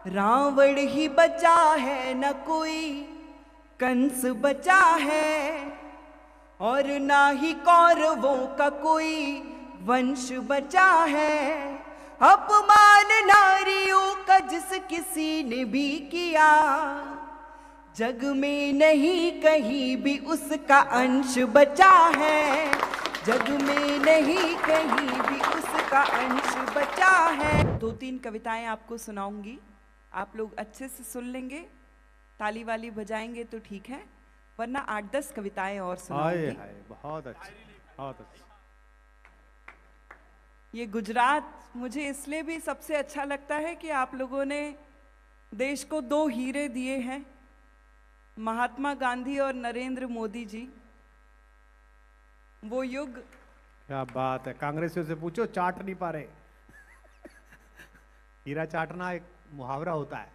रावण ही बचा है न कोई कंस बचा है, और ना ही कौरवों का कोई वंश बचा है। अपमान नारियों का जिस किसी ने भी किया, जग में नहीं कहीं भी उसका अंश बचा है। जग में नहीं कहीं भी उसका अंश बचा है। 2-3 कविताएं आपको सुनाऊंगी, आप लोग अच्छे से सुन लेंगे, ताली वाली बजाएंगे तो ठीक है, वरना 8-10 कविताएं और सुनाऊंगी। बहुत अच्छी, बहुत अच्छी। ये गुजरात मुझे इसलिए भी सबसे अच्छा लगता है कि आप लोगों ने देश को 2 हीरे दिए हैं, महात्मा गांधी और नरेंद्र मोदी जी। वो युग, क्या बात है। कांग्रेसियों से पूछो, चाट नहीं पा रहे। हीरा चाटना एक मुहावरा होता है।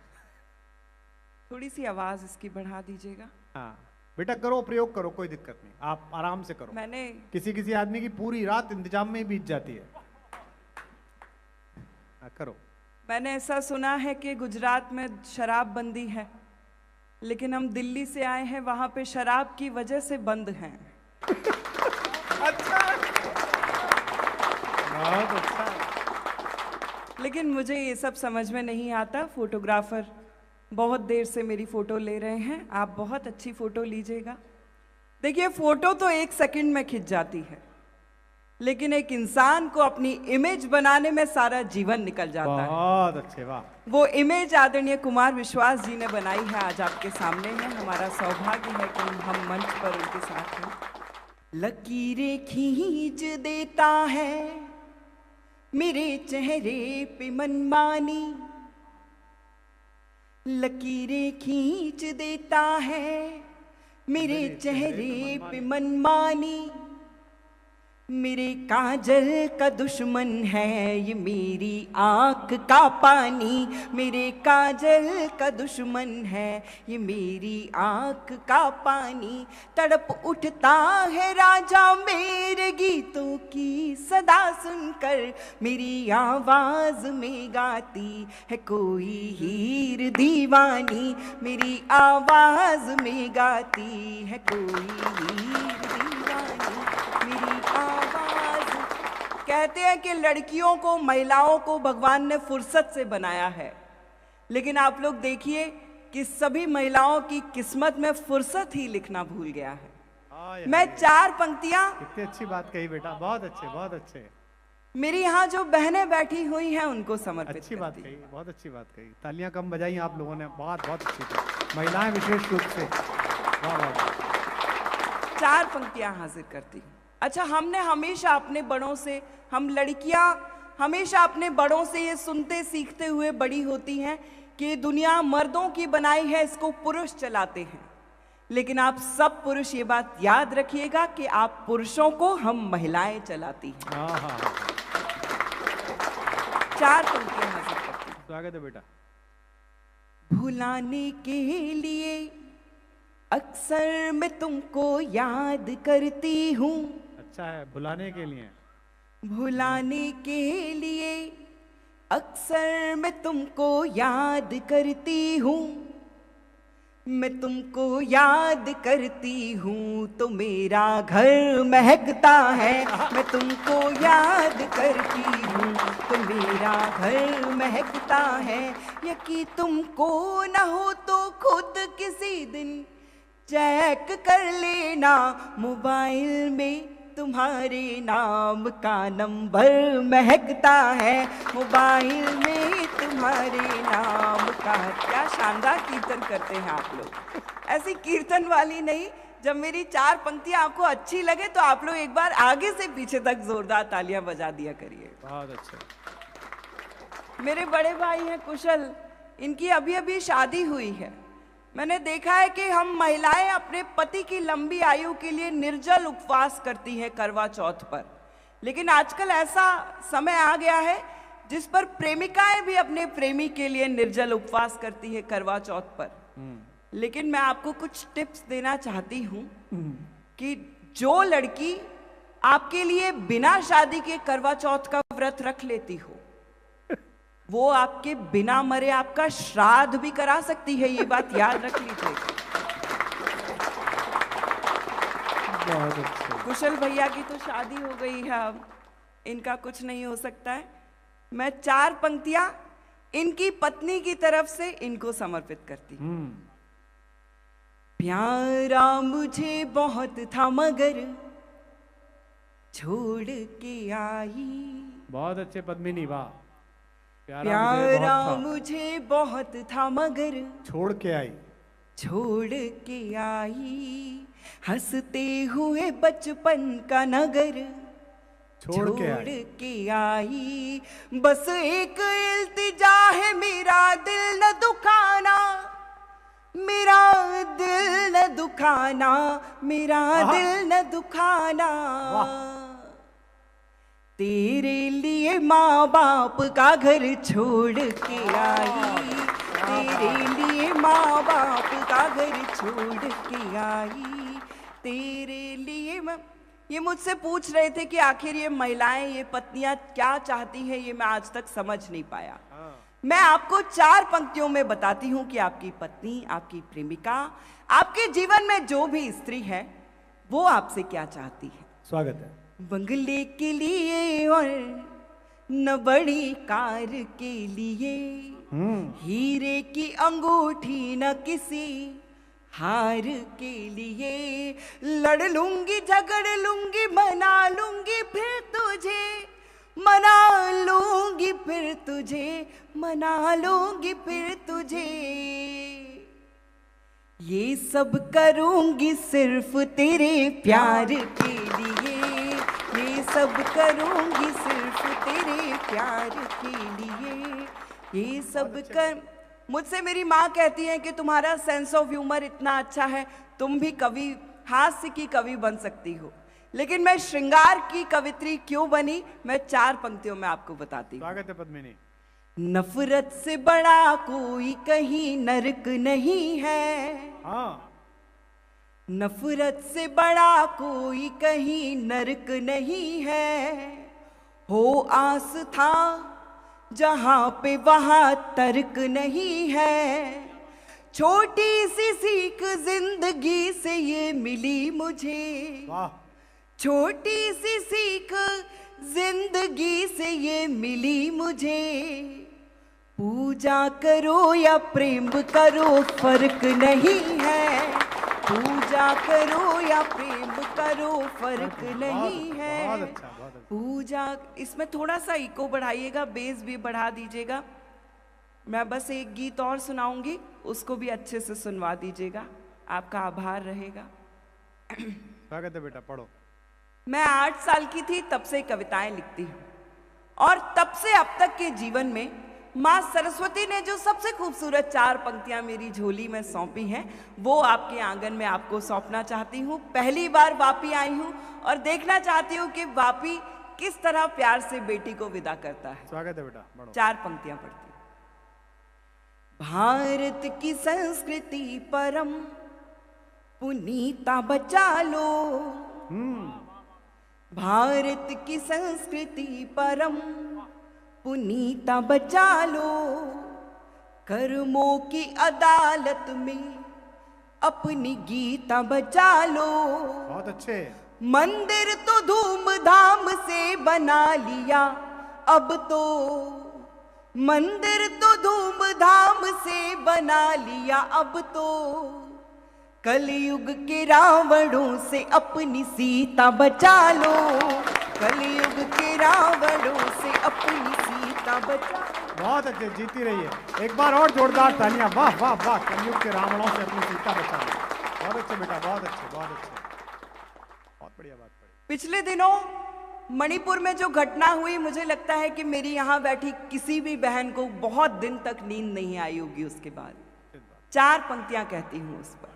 थोड़ी सी आवाज इसकी बढ़ा दीजिएगा। हाँ बेटा, करो, प्रयोग करो, कोई दिक्कत नहीं, आप आराम से करो। मैंने किसी आदमी की पूरी रात इंतजाम में ही बीत जाती है। करो। मैंने ऐसा सुना है कि गुजरात में शराब बंदी है, लेकिन हम दिल्ली से आए हैं, वहां पे शराब की वजह से बंद हैं। अच्छा, बहुत अच्छा। लेकिन मुझे ये सब समझ में नहीं आता। फोटोग्राफर बहुत देर से मेरी फोटो ले रहे हैं, आप बहुत अच्छी फोटो लीजिएगा। देखिए, फोटो तो 1 सेकंड में खिंच जाती है, लेकिन एक इंसान को अपनी इमेज बनाने में सारा जीवन निकल जाता है। बहुत अच्छे, वाह। वो इमेज आदरणीय कुमार विश्वास जी ने बनाई है, आज आपके सामने है। हमारा सौभाग्य है कि हम मंच पर उनके साथ हैं। लकीरें खींच देता है मेरे चेहरे पे मनमानी, लकीरें खींच देता है मेरे चेहरे पे मनमानी। मेरे काजल का दुश्मन है ये मेरी आंख का पानी, मेरे काजल का दुश्मन है ये मेरी आंख का पानी। तड़प उठता है राजा मेरे गीतों की सदा सुनकर, मेरी आवाज में गाती है कोई हीर दीवानी, मेरी आवाज में गाती है कोई हीर दीवानी, मेरी आवाज। कहते हैं कि लड़कियों को, महिलाओं को भगवान ने फुर्सत से बनाया है, लेकिन आप लोग देखिए कि सभी महिलाओं की किस्मत में फुर्सत ही लिखना भूल गया है। मैं 4 पंक्तियां, कितनी अच्छी बात कही बेटा, बहुत अच्छे, बहुत अच्छे। मेरी यहाँ जो बहनें बैठी हुई हैं उनको समर्पित अच्छी बात करती। कही, बहुत अच्छी बात कही। तालियां कम बजाई आप लोगों ने, बहुत बहुत अच्छी थी। महिलाएं विशेष रूप से, वाह वाह। 4 पंक्तियां हाजिर करती हूँ। अच्छा, हमने हमेशा अपने बड़ों से, हम लड़कियां हमेशा अपने बड़ों से ये सुनते सीखते हुए बड़ी होती हैं कि दुनिया मर्दों की बनाई है, इसको पुरुष चलाते हैं। लेकिन आप सब पुरुष ये बात याद रखिएगा कि आप पुरुषों को हम महिलाएं चलाती हैं। 4 पंक्तियां हाजिर करती हूँ। स्वागत है बेटा। भुलाने के लिए अक्सर मैं तुमको याद करती हूँ। अच्छा है, भुलाने के लिए। भुलाने के लिए अक्सर मैं तुमको याद करती हूँ, मैं तुमको याद करती हूँ तो मेरा घर महकता है, मैं तुमको याद करती हूँ तो मेरा घर महकता है। यकीन तुमको न हो तो खुद किसी दिन चेक कर लेना, मोबाइल में तुम्हारे नाम का नंबर महकता है, मोबाइल में तुम्हारे नाम का। क्या शानदार कीर्तन करते हैं आप लोग। ऐसी कीर्तन वाली नहीं, जब मेरी 4 पंक्तियां आपको अच्छी लगे तो आप लोग एक बार आगे से पीछे तक जोरदार तालियां बजा दिया करिए। बहुत अच्छा। मेरे बड़े भाई हैं कुशल, इनकी अभी अभी शादी हुई है। मैंने देखा है कि हम महिलाएं अपने पति की लंबी आयु के लिए निर्जल उपवास करती हैं करवा चौथ पर, लेकिन आजकल ऐसा समय आ गया है जिस पर प्रेमिकाएं भी अपने प्रेमी के लिए निर्जल उपवास करती है करवा चौथ पर। लेकिन मैं आपको कुछ टिप्स देना चाहती हूँ कि जो लड़की आपके लिए बिना शादी के करवा चौथ का व्रत रख लेती हो, वो आपके बिना मरे आपका श्राद्ध भी करा सकती है, ये बात याद रख लीजिए। बहुत अच्छा। कुशल भैया की तो शादी हो गई है, अब इनका कुछ नहीं हो सकता है। मैं 4 पंक्तियां इनकी पत्नी की तरफ से इनको समर्पित करती हूँ। प्यारा मुझे बहुत था मगर छोड़ के आई। बहुत अच्छे पद्मिनी, वाह। प्यारा मुझे बहुत था मगर छोड़ के आई। छोड़ के आई, हंसते हुए बचपन का नगर छोड़ के आई। बस एक इल्तिजा है, मेरा दिल न दुखाना, मेरा दिल न दुखाना, मेरा दिल न दुखाना। तेरे लिए माँ बाप का घर छोड़ के आई, तेरे लिए माँ बाप का घर छोड़ के आई, तेरे लिए। ये मुझसे पूछ रहे थे कि आखिर ये महिलाएं, ये पत्नियां क्या चाहती हैं, ये मैं आज तक समझ नहीं पाया। मैं आपको 4 पंक्तियों में बताती हूँ कि आपकी पत्नी, आपकी प्रेमिका, आपके जीवन में जो भी स्त्री है, वो आपसे क्या चाहती है। स्वागत है। बंगले के लिए और न बड़ी कार के लिए, हीरे की अंगूठी न किसी हार के लिए, लड़ लूंगी झगड़ लूंगी मना लूंगी फिर तुझे, मना लूंगी फिर तुझे, मना लूंगी फिर तुझे। ये सब करूंगी सिर्फ तेरे प्यार के लिए, ये सब करूंगी सिर्फ तेरे प्यार के लिए, ये सब कर। मुझसे मेरी माँ कहती है कि तुम्हारा सेंस ऑफ ह्यूमर इतना अच्छा है, तुम भी कवि, हास्य की कवि बन सकती हो। लेकिन मैं श्रृंगार की कवित्री क्यों बनी, मैं 4 पंक्तियों में आपको बताती हूँ। स्वागत है पद्मिनी। नफरत से बड़ा कोई कहीं नरक नहीं है, नफरत से बड़ा कोई कहीं नरक नहीं है। हो आस था जहां पे वहां तर्क नहीं है, छोटी सी सीख जिंदगी से ये मिली मुझे, छोटी सी सीख जिंदगी से ये मिली मुझे। पूजा करो या प्रेम करो फर्क नहीं है, पूजा करो या प्रेम करो फर्क नहीं है। पूजा, इसमें थोड़ा सा इको बढ़ाइएगा, बेस भी बढ़ा दीजिएगा। मैं बस एक गीत और सुनाऊंगी, उसको भी अच्छे से सुनवा दीजिएगा, आपका आभार रहेगा। स्वागत है बेटा, पढ़ो। मैं 8 साल की थी तब से कविताएं लिखती हूँ, और तब से अब तक के जीवन में माँ सरस्वती ने जो सबसे खूबसूरत 4 पंक्तियां मेरी झोली में सौंपी हैं, वो आपके आंगन में आपको सौंपना चाहती हूँ। पहली बार वापी आई हूँ और देखना चाहती हूँ कि वापी किस तरह प्यार से बेटी को विदा करता है। स्वागत है बेटा, पढ़ो। 4 पंक्तियां पढ़ती हूँ। भारत की संस्कृति परम पुनीता बचा लो, भारत की संस्कृति परम पुनीता बचा लो, कर्मों की अदालत में अपनी गीता बचा लो। बहुत अच्छे। मंदिर तो धूमधाम से बना लिया, अब तो मंदिर तो धूमधाम से बना लिया, अब तो कलयुग के रावणों से अपनी सीता बचा लो, कलयुग के रावणों से अपनी सीता बचा लो। बहुत अच्छे, जीती रही है। एक बार और जोरदार तालियां। वाह वाह वाह, कलयुग के रावणों से अपनी सीता बचा लो। बहुत अच्छे बेटा, बहुत अच्छे, बहुत अच्छे, बहुत बढ़िया बात पड़ी। पिछले दिनों मणिपुर में जो घटना हुई, मुझे लगता है कि मेरी यहाँ बैठी किसी भी बहन को बहुत दिन तक नींद नहीं आई होगी। उसके बाद 4 पंक्तियां कहती हूं उस पर।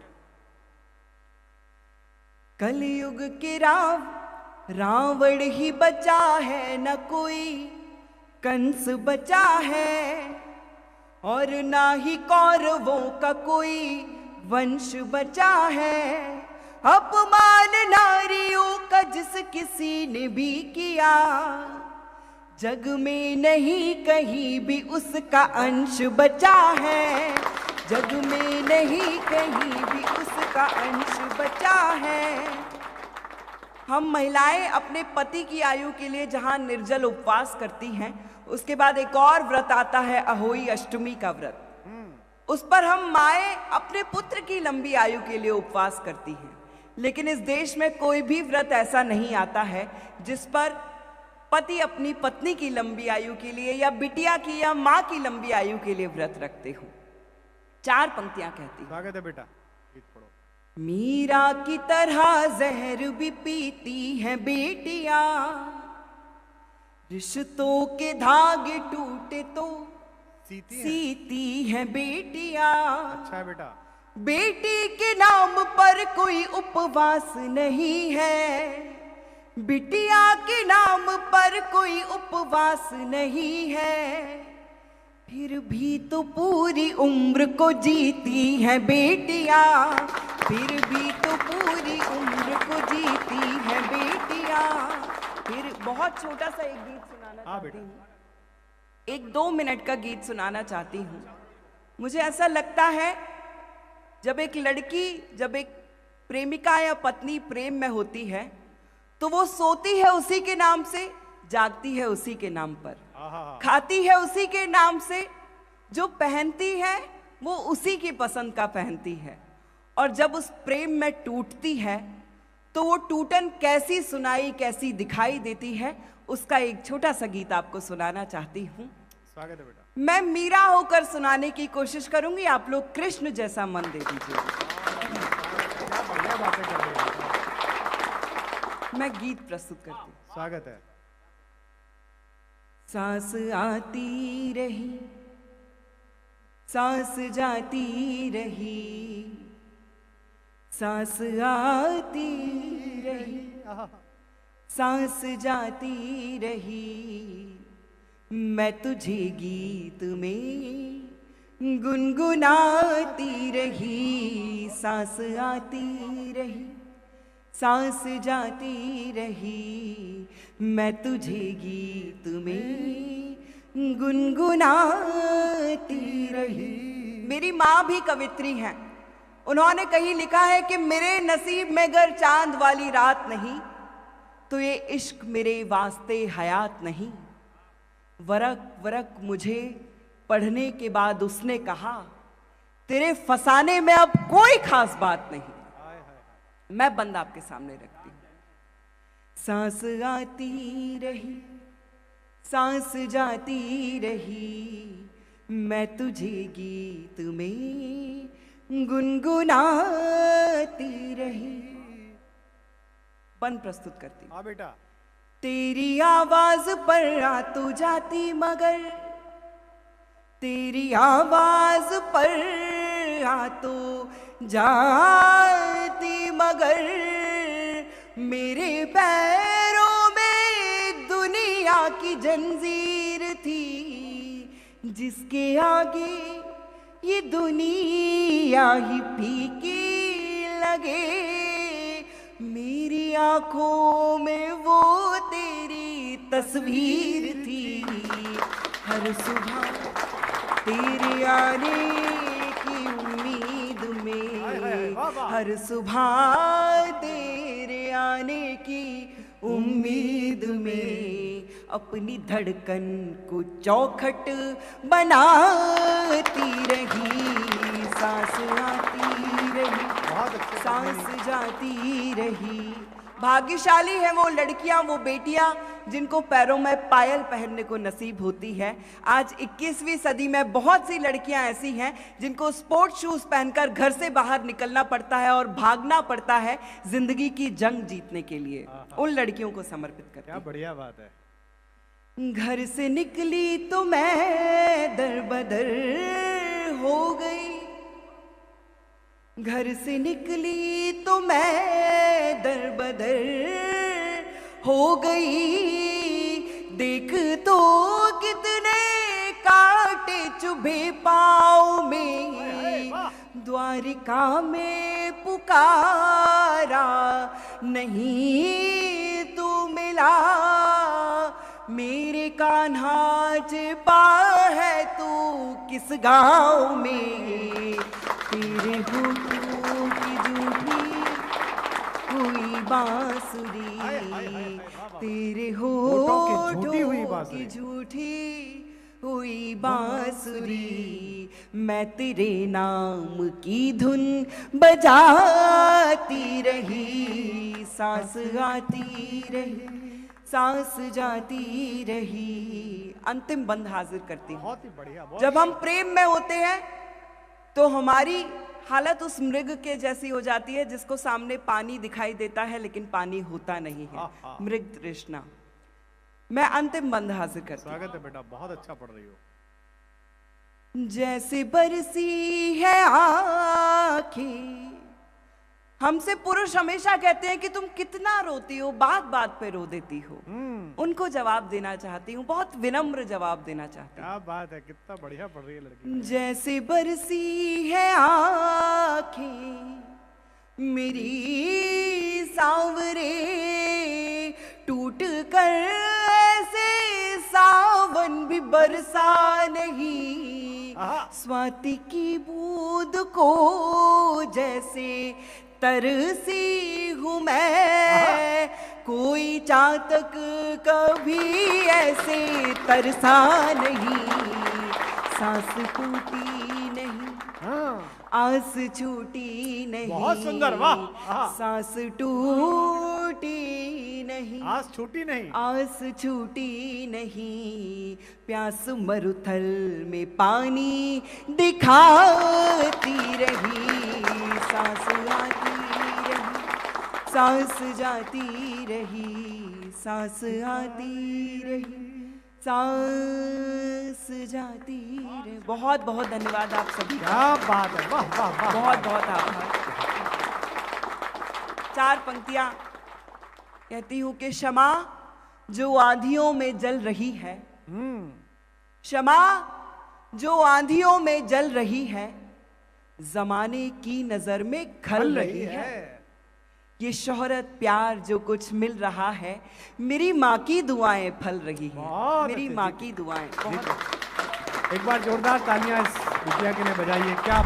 कलयुग के रावण ही बचा है, न कोई कंस बचा है, और ना ही कौरवों का कोई वंश बचा है। अपमान नारियों का जिस किसी ने भी किया, जग में नहीं कहीं भी उसका अंश बचा है, जग में नहीं कहीं भी उसका अंश बचा है। हम महिलाएं अपने पति की आयु के लिए जहां निर्जल उपवास करती हैं, उसके बाद एक और व्रत आता है अहोई अष्टमी का व्रत। उस पर हम माएं अपने पुत्र की लंबी आयु के लिए उपवास करती हैं। लेकिन इस देश में कोई भी व्रत ऐसा नहीं आता है जिस पर पति अपनी पत्नी की लंबी आयु के लिए या बिटिया की या माँ की लंबी आयु के लिए व्रत रखते हो। 4 पंक्तियां कहती स्वागत है बेटा, गीत पढ़ो। मीरा की तरह जहर भी पीती हैं बेटियां, रिश्तों के धागे टूटे तो सीती हैं बेटियां। अच्छा है बेटा। बेटी के नाम पर कोई उपवास नहीं है, बिटिया के नाम पर कोई उपवास नहीं है, फिर भी तो पूरी उम्र को जीती हैं बेटियां, फिर भी तो पूरी उम्र को जीती हैं बेटियां। फिर बहुत छोटा सा एक गीत सुनाना चाहती हूँ, 1-2 मिनट का गीत सुनाना चाहती हूँ। मुझे ऐसा लगता है जब एक लड़की, जब एक प्रेमिका या पत्नी प्रेम में होती है तो वो सोती है उसी के नाम से, जागती है उसी के नाम पर, खाती है उसी के नाम से, जो पहनती है वो उसी की पसंद का पहनती है। और जब उस प्रेम में टूटती है तो वो टूटन कैसी सुनाई, कैसी दिखाई देती है, उसका एक छोटा सा गीत आपको सुनाना चाहती हूँ। स्वागत है बेटा। मैं मीरा होकर सुनाने की कोशिश करूंगी, आप लोग कृष्ण जैसा मन दे दीजिए। क्या बढ़िया बातें कर रही है। मैं गीत प्रस्तुत करती हूँ। स्वागत है। सांस आती रही, सांस जाती रही, सांस आती रही, सांस जाती रही, मैं तुझे गीत में गुनगुनाती रही, सांस आती रही, सांस जाती रही, मैं तुझे गीत में गुनगुनाती रही। मेरी माँ भी कवित्री हैं। उन्होंने कहीं लिखा है कि मेरे नसीब में अगर चांद वाली रात नहीं तो ये इश्क मेरे वास्ते हयात नहीं। वरक वरक मुझे पढ़ने के बाद उसने कहा, तेरे फसाने में अब कोई खास बात नहीं। मैं बंद आपके सामने रखती हूँ। सांस आती रही, सांस जाती रही, मैं तुझे गीत में गुनगुनाती रही। बंद प्रस्तुत करती हूँ। हाँ बेटा। तेरी आवाज पर आ तू जाती मगर, तेरी आवाज पर आ तो जाती मगर, मेरे पैरों में दुनिया की जंजीर थी, जिसके आगे ये दुनिया ही फीकी लगे। मेरी आंखों में वो तेरी तस्वीर थी, हर सुबह तेरे आने की उम्मीद में, हर सुबह तेरे आने की उम्मीद में, अपनी धड़कन को चौखट बनाती रही, सांस आती रही, सांस जाती रही। भाग्यशाली है वो लड़कियां, वो बेटियां जिनको पैरों में पायल पहनने को नसीब होती है। आज 21वीं सदी में बहुत सी लड़कियां ऐसी हैं जिनको स्पोर्ट्स शूज पहनकर घर से बाहर निकलना पड़ता है और भागना पड़ता है जिंदगी की जंग जीतने के लिए। उन लड़कियों को समर्पित करती हूं। क्या बढ़िया बात है। घर से निकली तो मैं दर बदर हो गई, घर से निकली तो मैं दर बदर हो गई। देख तो कितने कांटे चुभे पाँव में, द्वारिका में पुकारा नहीं तू मिला, मेरे कान्हा छिपा है तू किस गाँव में, तेरे होठों की झूठी हुई बांसुरी, तेरे होठों की झूठी हुई बांसुरी, मैं तेरे नाम की धुन बजाती रही, सांस आती रही सांस जाती रही। अंतिम बंद हाजिर करती हूँ। बहुत ही बढ़िया। जब हम प्रेम में होते हैं तो हमारी हालत उस मृग के जैसी हो जाती है जिसको सामने पानी दिखाई देता है लेकिन पानी होता नहीं है, मृग तृष्णा। मैं अंतिम बंद हाजिर करती हूँ। स्वागत है बेटा, बहुत अच्छा पढ़ रही हो। जैसे बरसी है आंखें, हमसे पुरुष हमेशा कहते हैं कि तुम कितना रोती हो, बात बात पे रो देती हो। उनको जवाब देना चाहती हूँ, बहुत विनम्र जवाब देना चाहती हूँ। क्या बात है, कितना बढ़िया पढ़ रही है लड़की। जैसे बरसी है आंखें मेरी सांवरे, टूट कर ऐसे सावन भी बरसा नहीं, स्वाति की बूंद को जैसे तरसी हूँ मैं, कोई चातक कभी ऐसे तरसा नहीं, सांस टूटी नहीं आस छूटी नहीं, बहुत सुंदर, वाह। सांस टूटी नहीं आस छूटी नहीं, आस छूटी नहीं, प्यास मरुथल में पानी दिखाती रही, सांस आती रही सांस जाती रही, सांस आती रही सांस जाती रही। बहुत बहुत धन्यवाद आप सभी का। क्या बात है, वाह वाह वाह। बहुत बहुत आभार। 4 पंक्तियां कहती हूं कि क्षमा जो आंधियों में जल रही है, क्षमा जो आंधियों में जल रही है, जमाने की नजर में खल रही है, ये शोहरत प्यार जो कुछ मिल रहा है, मेरी माँ की दुआएं फल रही हैं, मेरी माँ की दुआएं। एक बार जोरदार तालियां इस बिटिया के लिए बजाइए। क्या